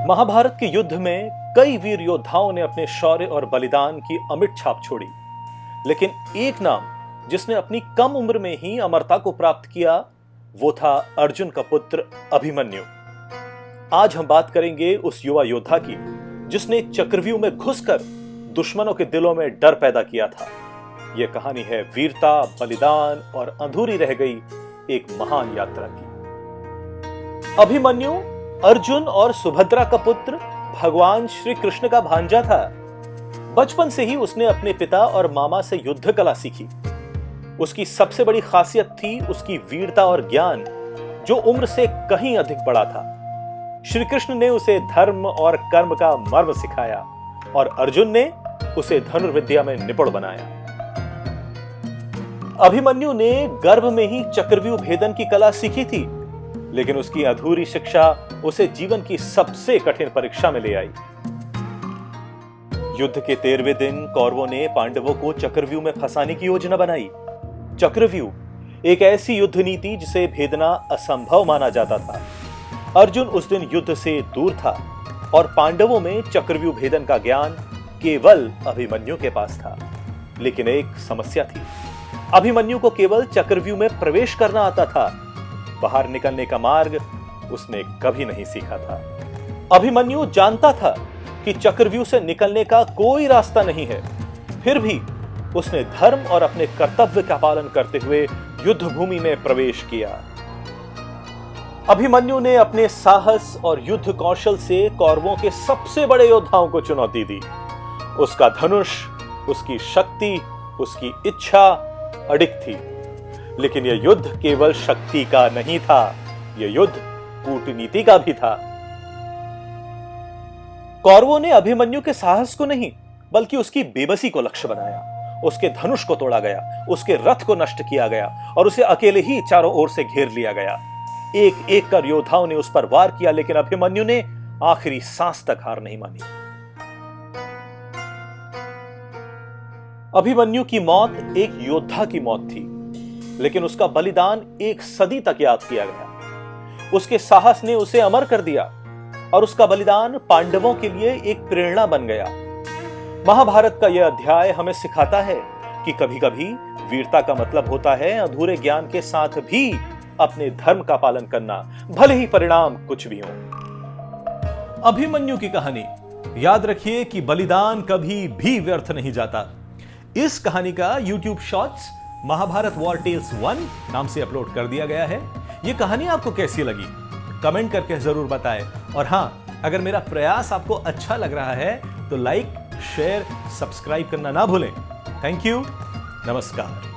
महाभारत के युद्ध में कई वीर योद्धाओं ने अपने शौर्य और बलिदान की अमिट छाप छोड़ी, लेकिन एक नाम जिसने अपनी कम उम्र में ही अमरता को प्राप्त किया वो था अर्जुन का पुत्र अभिमन्यु। आज हम बात करेंगे उस युवा योद्धा की जिसने चक्रव्यूह में घुसकर दुश्मनों के दिलों में डर पैदा किया था। यह कहानी है वीरता, बलिदान और अधूरी रह गई एक महान यात्रा की। अभिमन्यु अर्जुन और सुभद्रा का पुत्र, भगवान श्री कृष्ण का भांजा था। बचपन से ही उसने अपने पिता और मामा से युद्ध कला सीखी। उसकी सबसे बड़ी खासियत थी उसकी वीरता और ज्ञान, जो उम्र से कहीं अधिक बड़ा था। श्री कृष्ण ने उसे धर्म और कर्म का मर्म सिखाया और अर्जुन ने उसे धनुर्विद्या में निपुण बनाया। अभिमन्यु ने गर्भ में ही चक्रव्यूह भेदन की कला सीखी थी, लेकिन उसकी अधूरी शिक्षा उसे जीवन की सबसे कठिन परीक्षा में ले आई। युद्ध के 13वें दिन कौरवों ने पांडवों को चक्रव्यूह में फंसाने की योजना बनाई। चक्रव्यूह एक ऐसी युद्ध नीति जिसे भेदना असंभव माना जाता था। अर्जुन उस दिन युद्ध से दूर था और पांडवों में चक्रव्यूह भेदन का ज्ञान केवल अभिमन्यु के पास था। लेकिन एक समस्या थी, अभिमन्यु को केवल चक्रव्यूह में प्रवेश करना आता था, बाहर निकलने का मार्ग उसने कभी नहीं सीखा था। अभिमन्यु जानता था कि चक्रव्यूह से निकलने का कोई रास्ता नहीं है, फिर भी उसने धर्म और अपने कर्तव्य का पालन करते हुए युद्ध भूमि में प्रवेश किया। अभिमन्यु ने अपने साहस और युद्ध कौशल से कौरवों के सबसे बड़े योद्धाओं को चुनौती दी। उसका धनुष, उसकी शक्ति, उसकी इच्छा अडिग थी। लेकिन यह युद्ध केवल शक्ति का नहीं था, यह युद्ध कूटनीति का भी था। कौरवों ने अभिमन्यु के साहस को नहीं, बल्कि उसकी बेबसी को लक्ष्य बनाया। उसके धनुष को तोड़ा गया, उसके रथ को नष्ट किया गया और उसे अकेले ही चारों ओर से घेर लिया गया। एक एक कर योद्धाओं ने उस पर वार किया, लेकिन अभिमन्यु ने आखिरी सांस तक हार नहीं मानी। अभिमन्यु की मौत एक योद्धा की मौत थी, लेकिन उसका बलिदान एक सदी तक याद किया गया। उसके साहस ने उसे अमर कर दिया और उसका बलिदान पांडवों के लिए एक प्रेरणा बन गया। महाभारत का यह अध्याय हमें सिखाता है कि कभी-कभी वीरता का मतलब होता है अधूरे ज्ञान के साथ भी अपने धर्म का पालन करना, भले ही परिणाम कुछ भी हो। अभिमन्यु की कहानी याद रखिए कि बलिदान कभी भी व्यर्थ नहीं जाता। इस कहानी का YouTube shorts Mahabharata war tales 1 नाम से अपलोड कर दिया गया है। यह कहानी आपको कैसी लगी कमेंट करके जरूर बताएं। और हां, अगर मेरा प्रयास आपको अच्छा लग रहा है तो लाइक, शेयर, सब्सक्राइब करना ना भूलें। थैंक यू, नमस्कार।